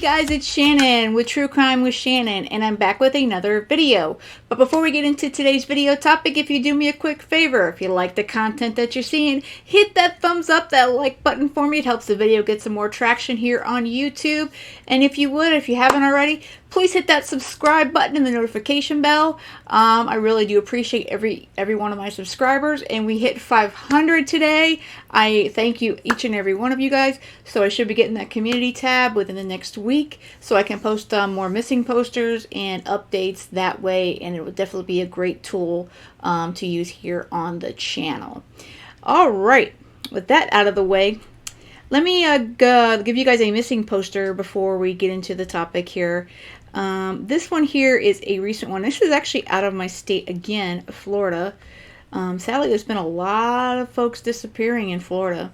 guys, it's Shannon with True Crime with Shannon, and I'm back with another video. But before we get into today's video topic, if you do me a quick favor, if you like the content that you're seeing, hit that thumbs up, that like button for me. It helps the video get some more traction here on YouTube. And if you would, if you haven't already, please hit that subscribe button and the notification bell. I really do appreciate every one of my subscribers, and we hit 500 today. I thank you, each and every one of you guys. So I should be getting that community tab within the next week, so I can post more missing posters and updates that way, and it will definitely be a great tool to use here on the channel. All right, with that out of the way, let me give you guys a missing poster before we get into the topic here. This one here is a recent one. This is actually out of my state again, Florida. Sadly, there's been a lot of folks disappearing in Florida.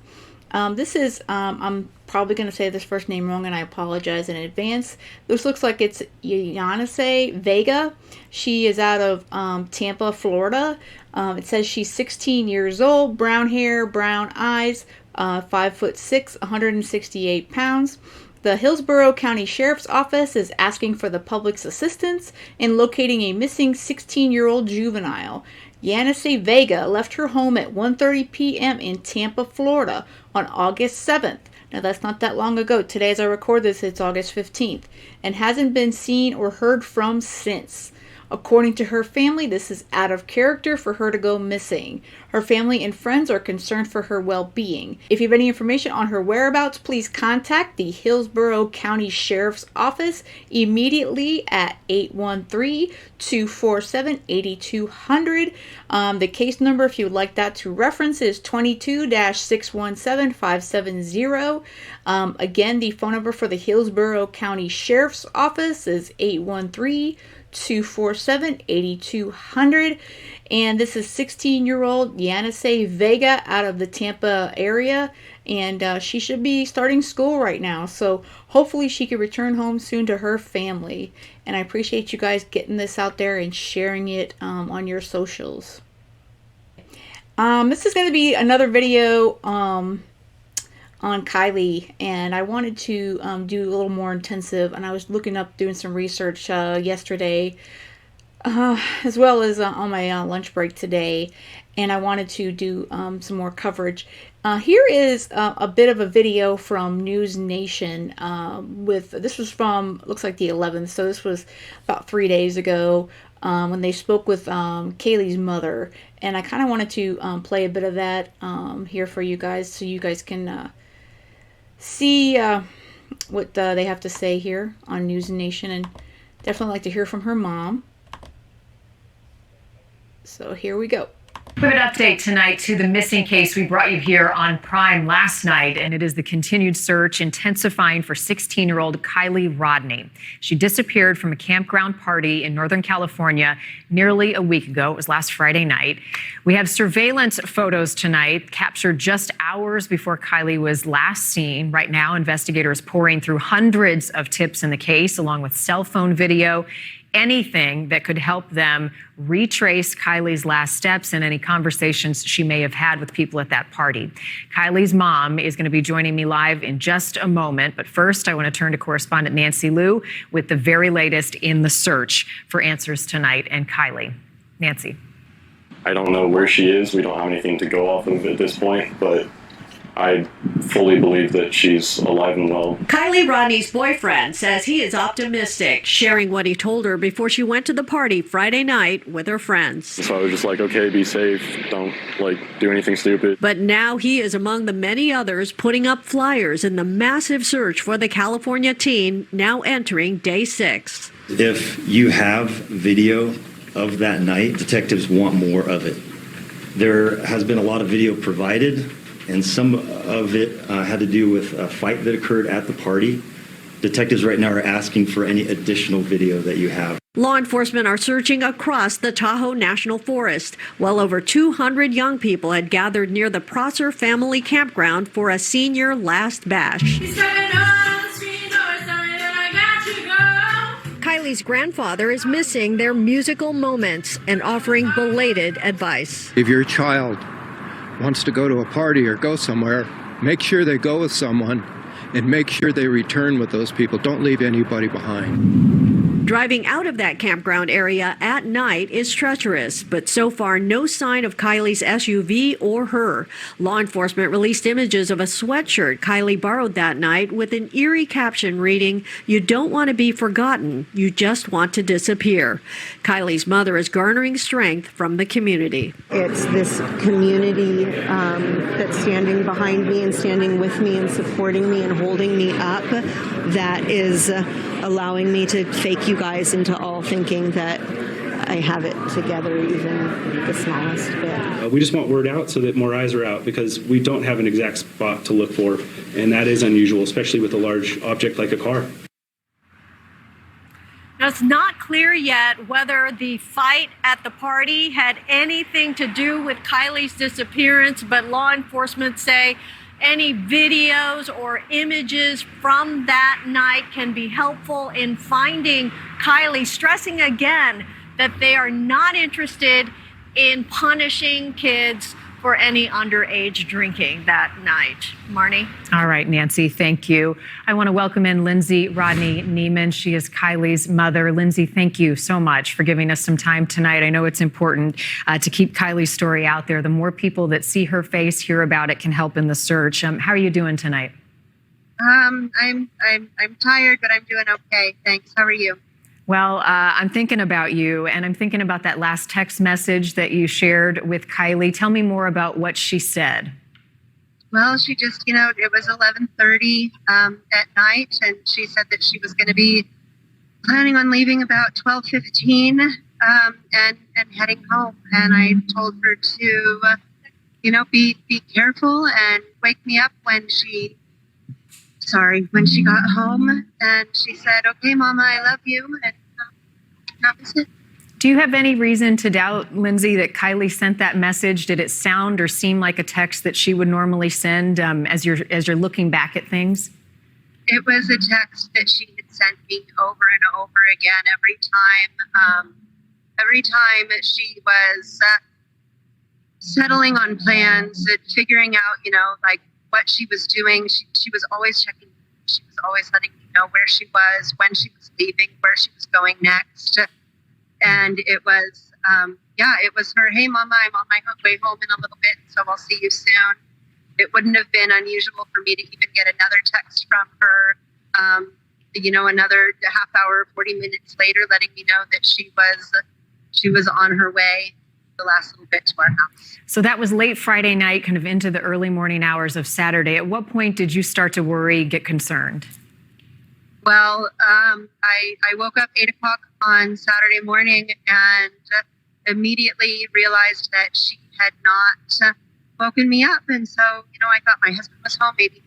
This is, I'm probably going to say this first name wrong, and I apologize in advance. This looks like it's Yaneisi Vega. She is out of Tampa, Florida. It says she's 16 years old, brown hair, brown eyes, 5'6", 168 pounds. The Hillsborough County Sheriff's Office is asking for the public's assistance in locating a missing 16-year-old juvenile. Yaneisi Vega left her home at 1:30 p.m. in Tampa, Florida on August 7th. Now, that's not that long ago. Today, as I record this, it's August 15th, and hasn't been seen or heard from since. According to her family, this is out of character for her to go missing. Her family and friends are concerned for her well-being. If you have any information on her whereabouts, please contact the Hillsborough County Sheriff's Office immediately at 813-247-8200. The case number, if you would like that to reference, is 22-617-570. Again, the phone number for the Hillsborough County Sheriff's Office is 813-247-8200. And this is 16-year-old Yaneisi Vega out of the Tampa area, and she should be starting school right now, so hopefully she can return home soon to her family. And I appreciate you guys getting this out there and sharing it on your socials. This is going to be another video on Kylie, and I wanted to do a little more intensive, and I was looking up, doing some research yesterday, as well as on my lunch break today, and I wanted to do some more coverage. Here is a bit of a video from News Nation. This was from, looks like the 11th, so this was about 3 days ago, when they spoke with Kaylee's mother, and I kind of wanted to play a bit of that here for you guys, so you guys can see what they have to say here on News Nation, and definitely like to hear from her mom. So here we go. We have an update tonight to the missing case we brought you here on Prime last night, and it is the continued search intensifying for 16-year-old Kiley Rodni. She disappeared from a campground party in Northern California nearly a week ago. It was last Friday night. We have surveillance photos tonight captured just hours before Kiley was last seen. Right now, investigators pouring through hundreds of tips in the case, along with cell phone video, anything that could help them retrace Kylie's last steps and any conversations she may have had with people at that party. Kylie's mom is going to be joining me live in just a moment, but first I want to turn to correspondent Nancy Liu with the very latest in the search for answers tonight and Kylie. Nancy. I don't know where she is. We don't have anything to go off of at this point, but I fully believe that she's alive and well. Kiley Rodni's boyfriend says he is optimistic, sharing what he told her before she went to the party Friday night with her friends. So I was just like, okay, be safe. Don't, do anything stupid. But now he is among the many others putting up flyers in the massive search for the California teen, now entering day 6. If you have video of that night, detectives want more of it. There has been a lot of video provided, and some of it had to do with a fight that occurred at the party. Detectives right now are asking for any additional video that you have. Law enforcement are searching across the Tahoe National Forest. Well over 200 young people had gathered near the Prosser family campground for a senior last bash. Kylie's grandfather is missing their musical moments and offering belated advice. If your child wants to go to a party or go somewhere, make sure they go with someone and make sure they return with those people. Don't leave anybody behind. Driving out of that campground area at night is treacherous, but so far no sign of Kylie's SUV or her. Law enforcement released images of a sweatshirt Kylie borrowed that night with an eerie caption reading, "You don't want to be forgotten, you just want to disappear." Kylie's mother is garnering strength from the community. It's this community that's standing behind me and standing with me and supporting me and holding me up that is allowing me to fake you guys into all thinking that I have it together, even the smallest bit. We just want word out so that more eyes are out, because we don't have an exact spot to look for, and that is unusual, especially with a large object like a car. Now, it's not clear yet whether the fight at the party had anything to do with Kylie's disappearance, but law enforcement say any videos or images from that night can be helpful in finding Kylie, stressing again that they are not interested in punishing kids for any underage drinking that night. Marnie? All right, Nancy, thank you. I want to welcome in Lindsay Rodni Neiman. She is Kylie's mother. Lindsay, thank you so much for giving us some time tonight. I know it's important to keep Kylie's story out there. The more people that see her face, hear about it, can help in the search. How are you doing tonight? I'm tired, but I'm doing okay. Thanks. How are you? Well, I'm thinking about you, and I'm thinking about that last text message that you shared with Kylie. Tell me more about what she said. Well, she just, it was 11:30 at night, and she said that she was going to be planning on leaving about 12:15 and heading home. And I told her to, be careful and wake me up when she got home. And she said, "Okay, Mama, I love you." And that was it. Do you have any reason to doubt, Lindsay, that Kylie sent that message? Did it sound or seem like a text that she would normally send as you're looking back at things? It was a text that she had sent me over and over again every time she was settling on plans and figuring out, like what she was doing. She was always checking. She was always letting me know where she was, when she was leaving, where she was going next. And it was, it was her, "Hey, Mama, I'm on my way home in a little bit, so I'll see you soon." It wouldn't have been unusual for me to even get another text from her, another half hour, 40 minutes later, letting me know that she was on her way the last little bit to our house. So that was late Friday night, kind of into the early morning hours of Saturday. At what point did you start to worry, get concerned? Well, I woke up 8 o'clock on Saturday morning and immediately realized that she had not woken me up. And so, I thought my husband was home. Maybe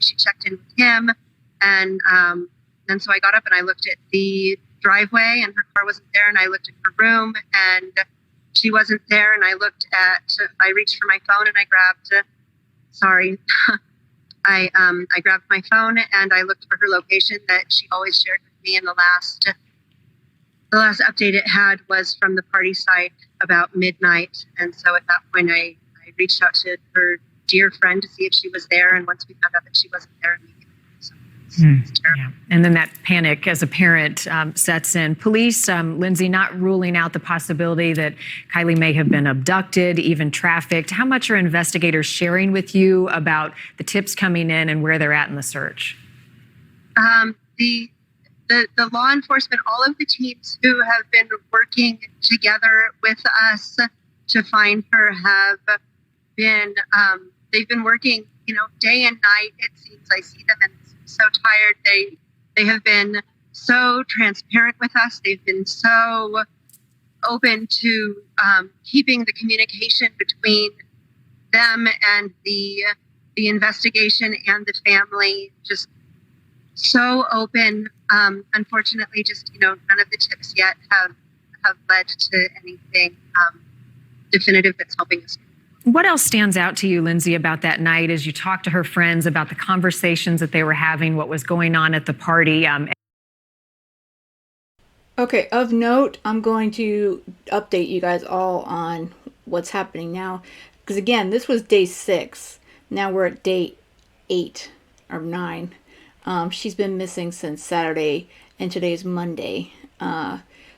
she checked in with him. And so I got up and I looked at the driveway and her car wasn't there. And I looked at her room and she wasn't there. And I reached for my phone and I grabbed, I grabbed my phone and I looked for her location that she always shared with me. And the last update it had was from the party site about midnight. And so at that point, I reached out to her dear friend to see if she was there. And once we found out that she wasn't there, it's terrible. Yeah. And then that panic as a parent sets in. Police, Lindsay, not ruling out the possibility that Kylie may have been abducted, even trafficked. How much are investigators sharing with you about the tips coming in and where they're at in the search? The law enforcement, all of the teams who have been working together with us to find her have been, they've been working, day and night. It seems I see them and so tired. They have been so transparent with us. They've been so open to keeping the communication between them and the investigation and the family just so open. Unfortunately, just none of the tips yet have led to anything definitive that's helping us. What else stands out to you, Lindsay, about that night as you talked to her friends about the conversations that they were having, what was going on at the party? Okay, of note, I'm going to update you guys all on what's happening now. Because again, this was day 6. Now we're at day 8. or 9. She's been missing since Saturday, and today's Monday.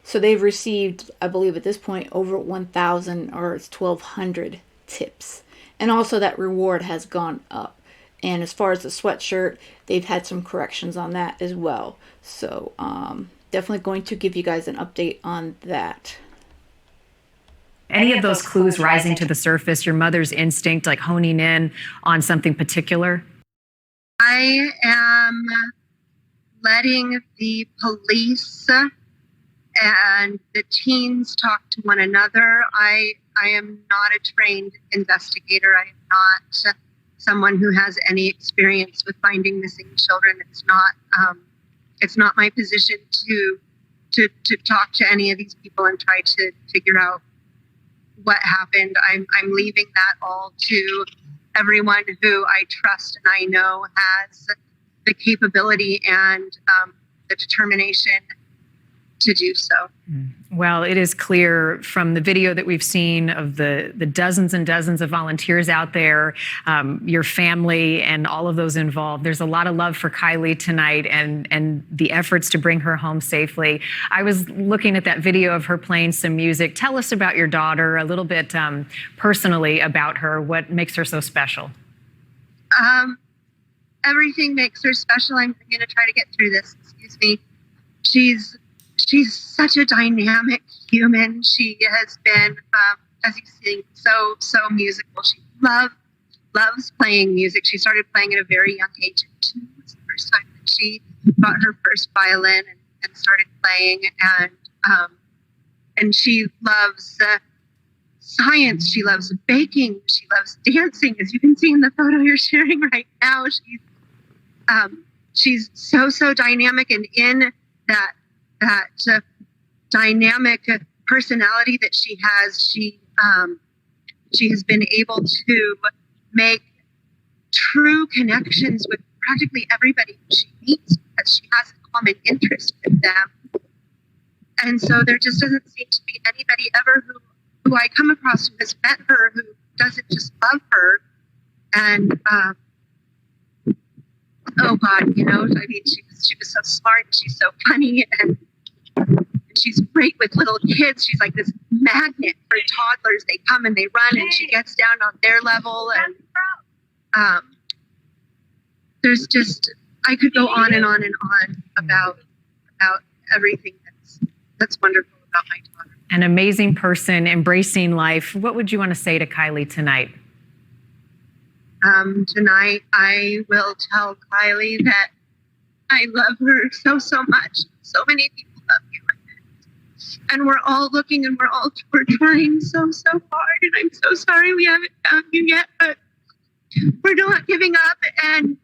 So they've received, I believe at this point, over 1,000 or it's 1,200 tips. And also that reward has gone up. And as far as the sweatshirt, they've had some corrections on that as well. So definitely going to give you guys an update on that. Any of those clues rising to the surface, your mother's instinct, like honing in on something particular? I am letting the police and the teens talk to one another. I am not a trained investigator. I am not someone who has any experience with finding missing children. It's not my position to talk to any of these people and try to figure out what happened. I'm leaving that all to everyone who I trust and I know has the capability and the determination to do so. Well, it is clear from the video that we've seen of the dozens and dozens of volunteers out there, your family and all of those involved. There's a lot of love for Kylie tonight and the efforts to bring her home safely. I was looking at that video of her playing some music. Tell us about your daughter, a little bit personally about her. What makes her so special? Everything makes her special. I'm going to try to get through this. Excuse me. She's such a dynamic human. She has been, as you see, so musical. She loves playing music. She started playing at a very young age. 2 was the first time that she got her first violin and started playing. And she loves science. She loves baking. She loves dancing, as you can see in the photo you're sharing right now. She's so dynamic, and in that dynamic personality that she has, she has been able to make true connections with practically everybody who she meets because she has a common interest with them. And so there just doesn't seem to be anybody ever who I come across who has met her who doesn't just love her. And oh God, she was so smart. She's so funny, and she's great with little kids. She's like this magnet for toddlers. They come and they run, and she gets down on their level. And there's just, I could go on and on and on about everything that's wonderful about my daughter. An amazing person, embracing life. What would you want to say to Kylie tonight? Tonight, I will tell Kylie that I love her so much. So many people love you. And we're all looking, and we're trying so hard. And I'm so sorry we haven't found you yet, but we're not giving up. And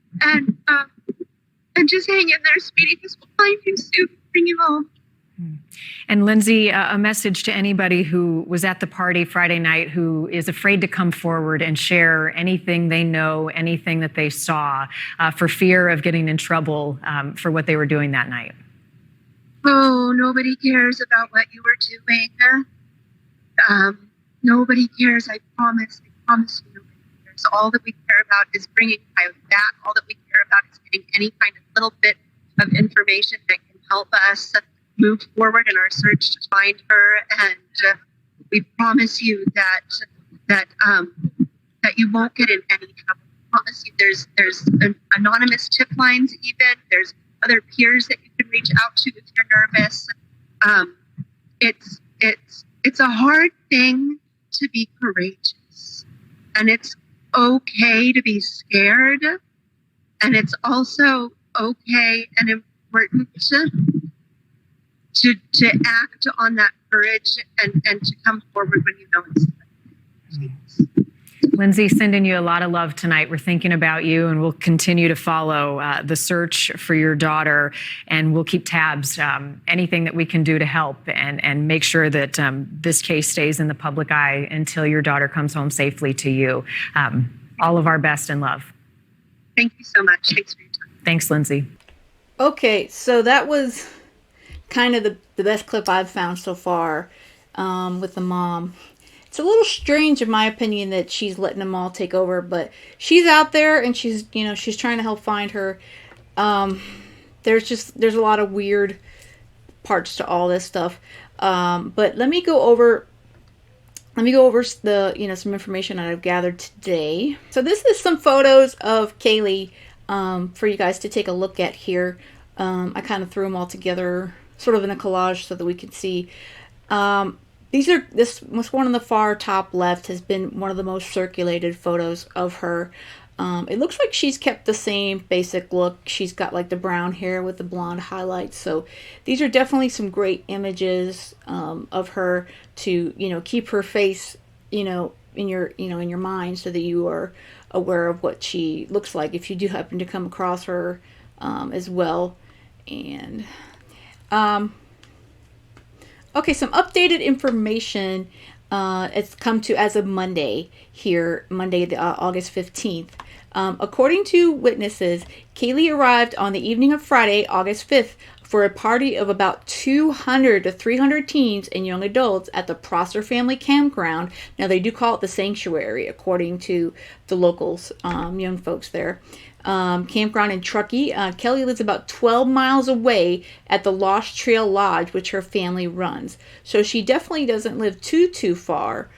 just hang in there, sweetie, because we'll find you soon, bring you home. And Lindsay, a message to anybody who was at the party Friday night who is afraid to come forward and share anything they know, anything that they saw, for fear of getting in trouble for what they were doing that night. Oh, nobody cares about what you were doing. Nobody cares, I promise you nobody cares. All that we care about is bringing Kylie back. All that we care about is getting any kind of little bit of information that can help us move forward in our search to find her. And we promise you that you won't get in any trouble. We promise you there's anonymous tip lines even. There's other peers that you can reach out to if you're nervous. It's a hard thing to be courageous, and it's okay to be scared, and it's also okay and important to act on that courage and to come forward when you know it's time. Lindsay, sending you a lot of love tonight. We're thinking about you, and we'll continue to follow the search for your daughter, and we'll keep tabs, anything that we can do to help and make sure that this case stays in the public eye until your daughter comes home safely to you. All of our best and love. Thank you so much. Thanks for your time. Thanks, Lindsay. Okay, so that was kind of the best clip I've found so far with the mom. It's a little strange, in my opinion, that she's letting them all take over, but she's out there and she's, you know, she's trying to help find her. There's a lot of weird parts to all this stuff. But let me go over the, you know, some information that I've gathered today. So this is some photos of Kaylee for you guys to take a look at here. I kind of threw them all together sort of in a collage so that we could see. This one on the far top left has been one of the most circulated photos of her. It looks like she's kept the same basic look. She's got like the brown hair with the blonde highlights. So these are definitely some great images of her to, you know, keep her face, you know, in your mind, so that you are aware of what she looks like if you do happen to come across her as well. And okay, some updated information. It's come to as of Monday here, Monday, August 15th. According to witnesses, Kaylee arrived on the evening of Friday, August 5th, for a party of about 200 to 300 teens and young adults at the Prosser family campground. Now, they do call it the Sanctuary, according to the locals, young folks there. Campground in Truckee. Kelly lives about 12 miles away at the Lost Trail Lodge, which her family runs. So she definitely doesn't live too far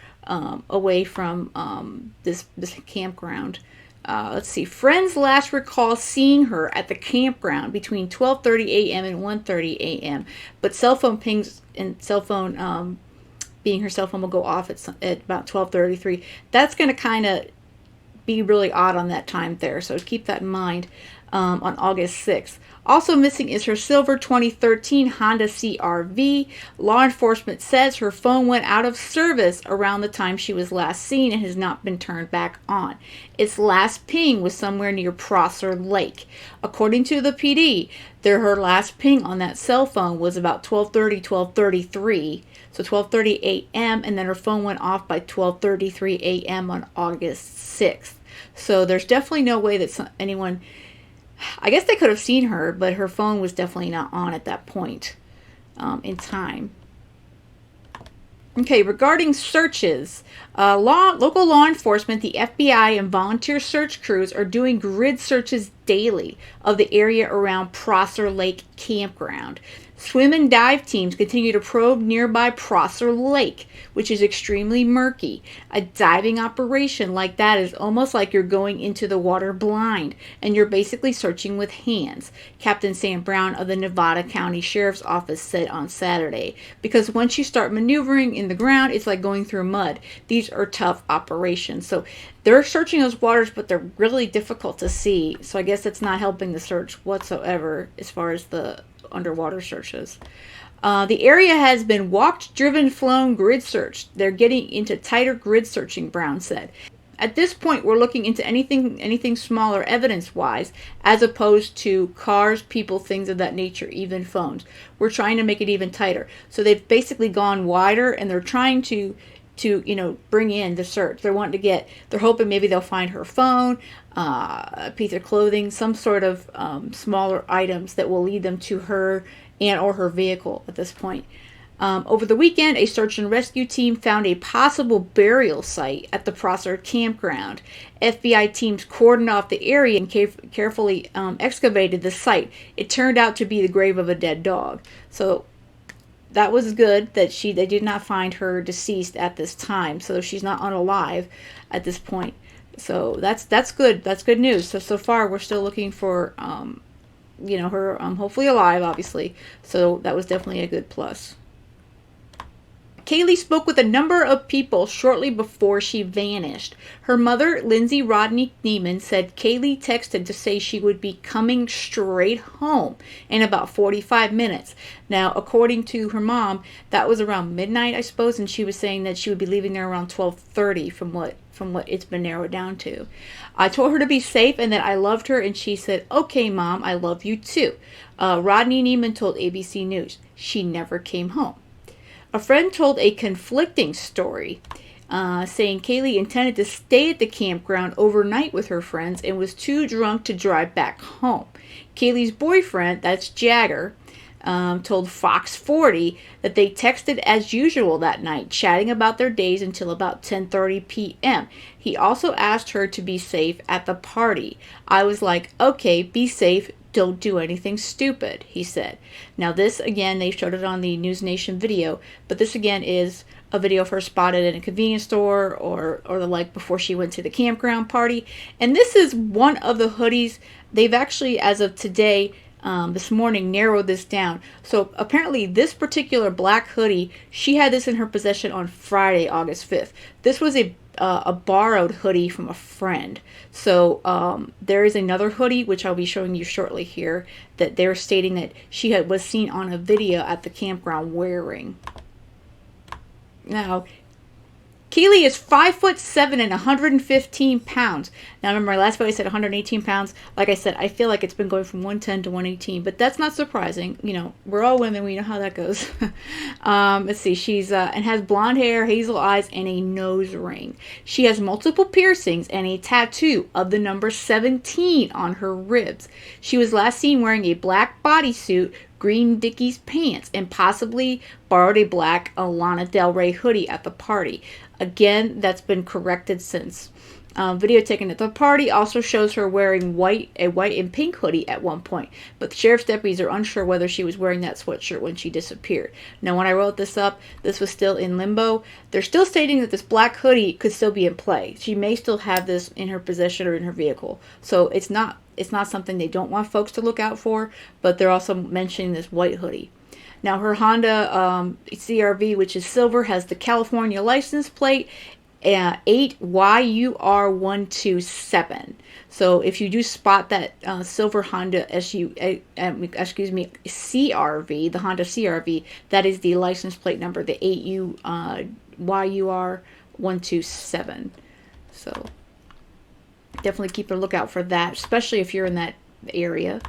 away from this campground. Let's see. Friends last recall seeing her at the campground between 12:30 a.m. and 1:30 a.m. But cell phone pings and cell phone, being her cell phone, will go off at about 12:33. That's going to kind of be really odd on that time there, so keep that in mind. On August 6th. Also missing is her silver 2013 Honda CRV. Law enforcement says her phone went out of service around the time she was last seen and has not been turned back on. Its last ping was somewhere near Prosser Lake. According to the PD, her last ping on that cell phone was about 12:30, 12:33. So 12:30 a.m. and then her phone went off by 12:33 a.m. on August 6th. So there's definitely no way that anyone, I guess they could have seen her, but her phone was definitely not on at that point in time. Okay, regarding searches, local law enforcement, the FBI, and volunteer search crews are doing grid searches daily of the area around Prosser Lake Campground. Swim and dive teams continue to probe nearby Prosser Lake, which is extremely murky. A diving operation like that is almost like you're going into the water blind, and you're basically searching with hands, Captain Sam Brown of the Nevada County Sheriff's Office said on Saturday. Because once you start maneuvering in the ground, it's like going through mud. These are tough operations. So they're searching those waters, but they're really difficult to see. So I guess it's not helping the search whatsoever as far as the underwater searches. The area has been walked, driven, flown, grid searched. They're getting into tighter grid searching, Brown said. At this point, we're looking into anything smaller evidence-wise, as opposed to cars, people, things of that nature, even phones. We're trying to make it even tighter. So they've basically gone wider, and they're trying to bring in the search. They're hoping maybe they'll find her phone, a piece of clothing, some sort of smaller items that will lead them to her and or her vehicle at this point. Over the weekend, a search and rescue team found a possible burial site at the Prosser campground. FBI teams cordoned off the area and carefully excavated the site. It turned out to be the grave of a dead dog. So that was good that they did not find her deceased at this time, so she's not unalive at this point. So that's good. That's good news. So far we're still looking for her hopefully alive, obviously. So that was definitely a good plus. Kaylee spoke with a number of people shortly before she vanished. Her mother, Lindsay Rodney Neiman, said Kaylee texted to say she would be coming straight home in about 45 minutes. Now, according to her mom, that was around midnight, I suppose, and she was saying that she would be leaving there around 12:30 from what it's been narrowed down to. I told her to be safe and that I loved her, and she said, "Okay, Mom, I love you too." Rodney Neiman told ABC News. She never came home. A friend told a conflicting story, saying Kaylee intended to stay at the campground overnight with her friends and was too drunk to drive back home. Kaylee's boyfriend, that's Jagger, told Fox 40 that they texted as usual that night, chatting about their days until about 10:30 p.m. He also asked her to be safe at the party. I was like, okay, be safe. Don't do anything stupid, he said. Now this, again, they showed it on the News Nation video, but this again is a video of her spotted in a convenience store or the like before she went to the campground party. And this is one of the hoodies. They've actually, as of today, this morning, narrowed this down. So apparently this particular black hoodie, she had this in her possession on Friday, August 5th. This was a borrowed hoodie from a friend. So there is another hoodie, which I'll be showing you shortly here, that they're stating that she was seen on a video at the campground wearing. Now, KIELY is 5'7" and 115 pounds. Now, remember, my last video I said 118 pounds. Like I said, I feel like it's been going from 110 to 118, but that's not surprising. You know, we're all women. We know how that goes. Let's see. She's and has blonde hair, hazel eyes, and a nose ring. She has multiple piercings and a tattoo of the number 17 on her ribs. She was last seen wearing a black bodysuit, green Dickies pants, and possibly borrowed a black Lana Del Rey hoodie at the party. Again, that's been corrected since. Video taken at the party also shows her wearing a white and pink hoodie at one point, but the sheriff's deputies are unsure whether she was wearing that sweatshirt when she disappeared. Now, when I wrote this up, this was still in limbo. They're still stating that this black hoodie could still be in play. She may still have this in her possession or in her vehicle, so it's not something they don't want folks to look out for, but they're also mentioning this white hoodie. Now, her Honda CRV, which is silver, has the California license plate 8YUR127. So if you do spot that silver Honda CRV, the Honda CRV, that is the license plate number, the 8YUR127. So definitely keep a lookout for that, especially if you're in that area.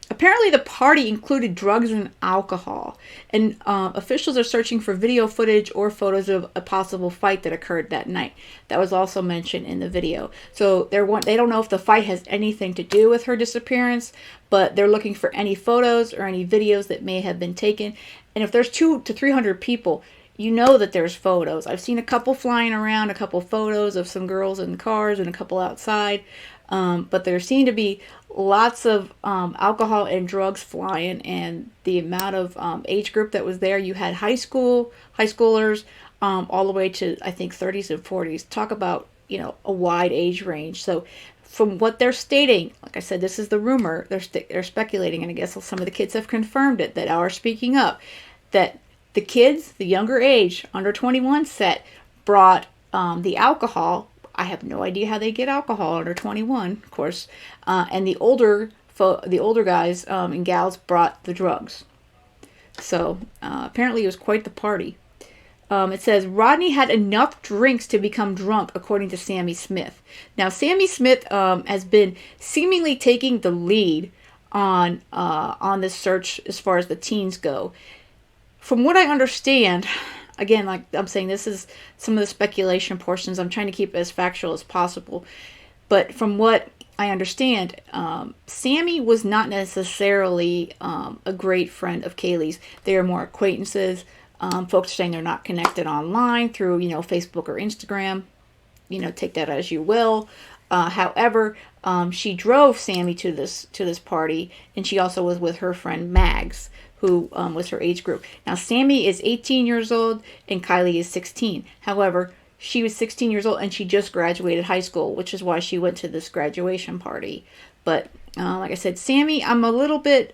Apparently the party included drugs and alcohol, and officials are searching for video footage or photos of a possible fight that occurred that night. That was also mentioned in the video. So they don't know if the fight has anything to do with her disappearance, but they're looking for any photos or any videos that may have been taken. And if there's 200 to 300 people, you know that there's photos. I've seen a couple flying around, a couple photos of some girls in cars and a couple outside. But there seemed to be lots of alcohol and drugs flying, and the amount of age group that was there. You had high schoolers, all the way to, I think, 30s and 40s. Talk about, you know, a wide age range. So from what they're stating, like I said, this is the rumor. They're speculating, and I guess some of the kids have confirmed it, that are speaking up, that the kids, the younger age, under 21 set, brought the alcohol. I have no idea how they get alcohol under 21, of course. And the older guys and gals brought the drugs. So apparently it was quite the party. It says Rodney had enough drinks to become drunk, according to Sammy Smith. Now, Sammy Smith has been seemingly taking the lead on this search as far as the teens go. From what I understand, again, like I'm saying, this is some of the speculation portions. I'm trying to keep it as factual as possible. But from what I understand, Sammy was not necessarily a great friend of Kaylee's. They are more acquaintances. Folks are saying they're not connected online through, you know, Facebook or Instagram. You know, take that as you will. However, she drove Sammy to this party, and she also was with her friend Mags, who was her age group. Now, Sammy is 18 years old and Kylie is 16. However, she was 16 years old and she just graduated high school, which is why she went to this graduation party. But like I said, Sammy, I'm a little bit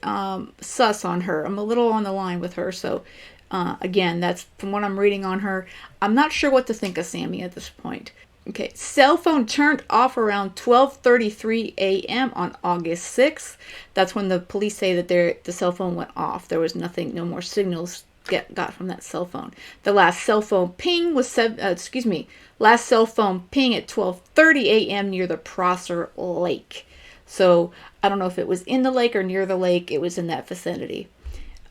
sus on her. I'm a little on the line with her. So again, that's from what I'm reading on her. I'm not sure what to think of Sammy at this point. Okay, cell phone turned off around 12:33 a.m. on August 6th. That's when the police say that the cell phone went off. There was nothing, no more signals got from that cell phone. The last cell phone ping was last cell phone ping at 12:30 a.m. near the Prosser Lake. So I don't know if it was in the lake or near the lake. It was in that vicinity.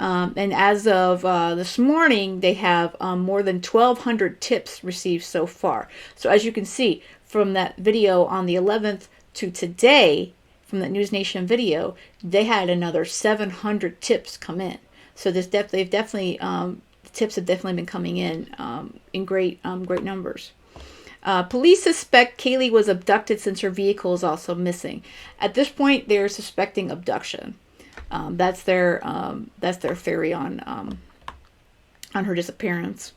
And as of this morning, they have more than 1,200 tips received so far. So as you can see from that video on the 11th to today, from that News Nation video, they had another 700 tips come in. So they've definitely tips have definitely been coming in great numbers. Police suspect Kaylee was abducted since her vehicle is also missing. At this point, they're suspecting abduction. That's their theory on her disappearance.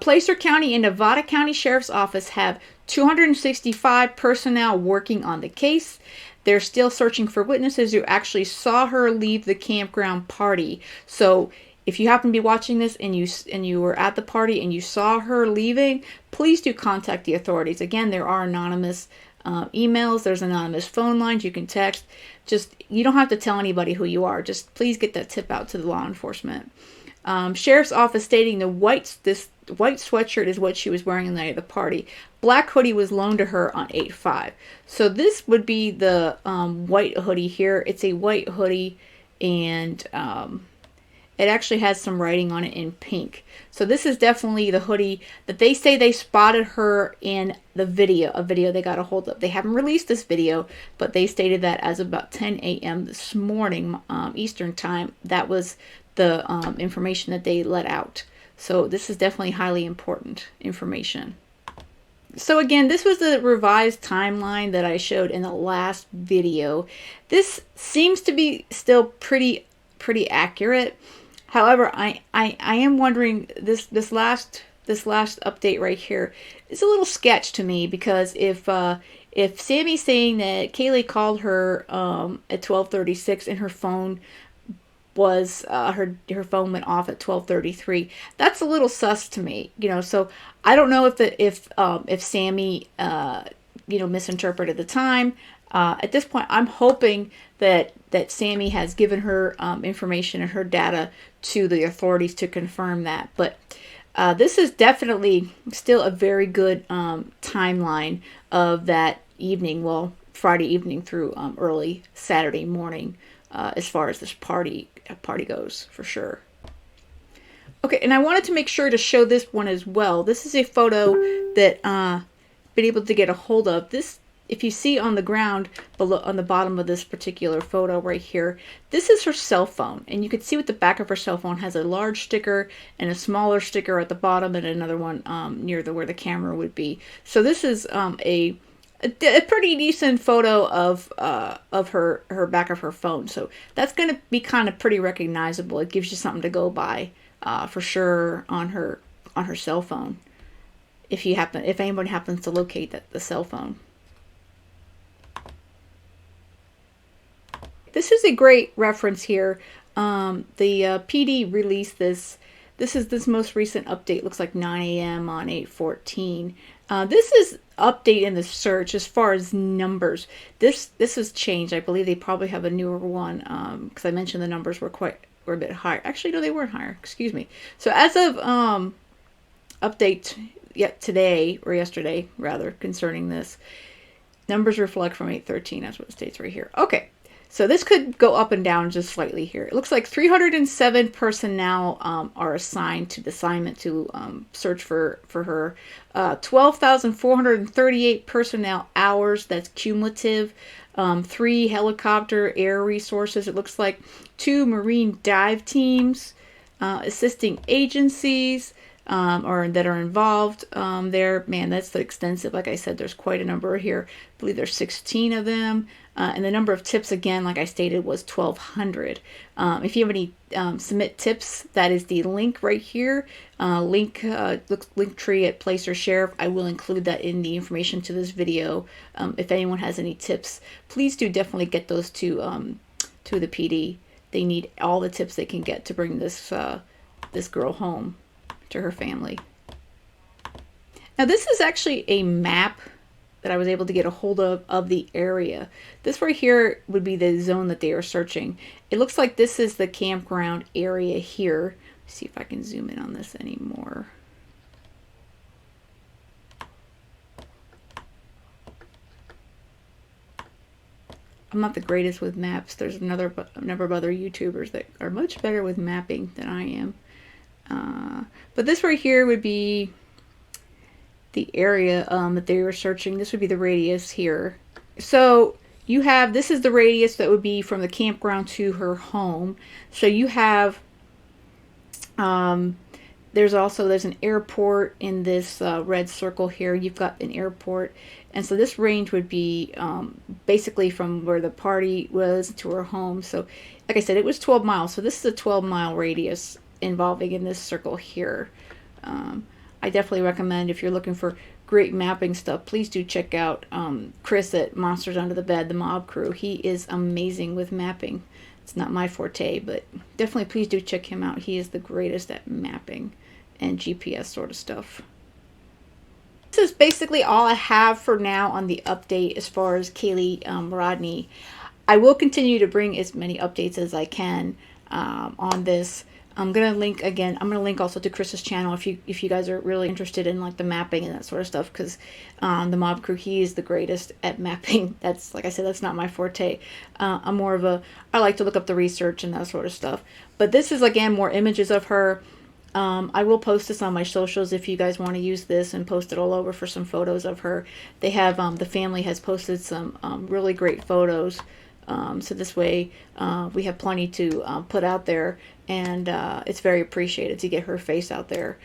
Placer County and Nevada County Sheriff's Office have 265 personnel working on the case. They're still searching for witnesses who actually saw her leave the campground party. So if you happen to be watching this and you were at the party and you saw her leaving, please do contact the authorities. Again, there are anonymous emails. There's anonymous phone lines you can text. Just, you don't have to tell anybody who you are. Just please get that tip out to the law enforcement. Sheriff's Office stating this white sweatshirt is what she was wearing on the night of the party. Black hoodie was loaned to her on 8/5. So this would be the white hoodie here. It's a white hoodie, and it actually has some writing on it in pink. So this is definitely the hoodie that they say they spotted her in the video, a video they got a hold of. They haven't released this video, but they stated that as of about 10 a.m. this morning, Eastern time, that was the information that they let out. So this is definitely highly important information. So again, this was the revised timeline that I showed in the last video. This seems to be still pretty accurate. However, I am wondering, this last update right here is a little sketch to me, because if Sammy's saying that Kaylee called her at 12:36 and her phone was her phone went off at 12:33, that's a little sus to me, you know. So I don't know if Sammy misinterpreted the time. At this point, I'm hoping that Sammy has given her information and her data to the authorities to confirm that. But this is definitely still a very good timeline of that evening, well, Friday evening through early Saturday morning, as far as this party goes, for sure. Okay, and I wanted to make sure to show this one as well. This is a photo that been able to get a hold of. This, if you see on the ground below, on the bottom of this particular photo right here, this is her cell phone, and you can see with the back of her cell phone has a large sticker and a smaller sticker at the bottom, and another one near where the camera would be. So this is a pretty decent photo of her back of her phone. So that's going to be kind of pretty recognizable. It gives you something to go by for sure on her cell phone, if anyone happens to locate the cell phone. This is a great reference here. The PD released this. This is this most recent update. Looks like 9 a.m. on 8/14. This is update in the search as far as numbers. This has changed. I believe they probably have a newer one, because I mentioned the numbers were a bit higher. Actually, no, they weren't higher. Excuse me. So as of update today, or yesterday rather, concerning this, numbers reflect from 8/13. That's what it states right here. Okay. So this could go up and down just slightly here. It looks like 307 personnel are assigned to the assignment to search for her. 12,438 personnel hours, that's cumulative. 3 helicopter air resources. It looks like 2 marine dive teams, assisting agencies that are involved there. Man, that's extensive. Like I said, there's quite a number here. I believe there's 16 of them. And the number of tips, again, like I stated, was 1,200. If you have any submit tips, that is the link right here. Link tree at Placer Sheriff. I will include that in the information to this video. If anyone has any tips, please do definitely get those to the PD. They need all the tips they can get to bring this girl home to her family. Now, this is actually a map that I was able to get a hold of the area. This right here would be the zone that they are searching. It looks like this is the campground area here. Let's see if I can zoom in on this anymore. I'm not the greatest with maps. There's a number of other YouTubers that are much better with mapping than I am. But this right here would be the area that they were searching. This would be the radius here. So you have, this is the radius that would be from the campground to her home. So you have There's an airport in this red circle here. You've got an airport, and so this range would be basically from where the party was to her home. So like I said, it was 12 miles, so this is a 12-mile radius involving in this circle here. I definitely recommend, if you're looking for great mapping stuff, please do check out Chris at Monsters Under the Bed, the mob crew. He is amazing with mapping. It's not my forte, but definitely please do check him out. He is the greatest at mapping and GPS sort of stuff. This is basically all I have for now on the update as far as Kiley Rodni. I will continue to bring as many updates as I can on this. I'm gonna link again. I'm gonna link also to Chris's channel if you guys are really interested in like the mapping and that sort of stuff, because the mob crew, he is the greatest at mapping. That's, like I said, that's not my forte. I'm more of a, I like to look up the research and that sort of stuff. But this is again more images of her. I will post this on my socials if you guys want to use this and post it all over for some photos of her. They have the family has posted some really great photos. So this way we have plenty to put out there, and it's very appreciated to get her face out there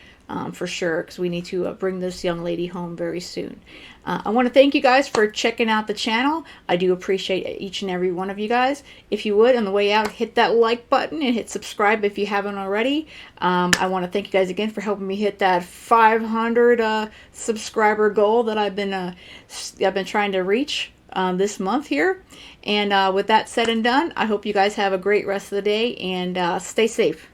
for sure, because we need to bring this young lady home very soon. I want to thank you guys for checking out the channel. I do appreciate each and every one of you guys. If you would, on the way out, hit that like button and hit subscribe if you haven't already. I want to thank you guys again for helping me hit that 500 subscriber goal that I've been trying to reach this month here. And with that said and done, I hope you guys have a great rest of the day, and stay safe.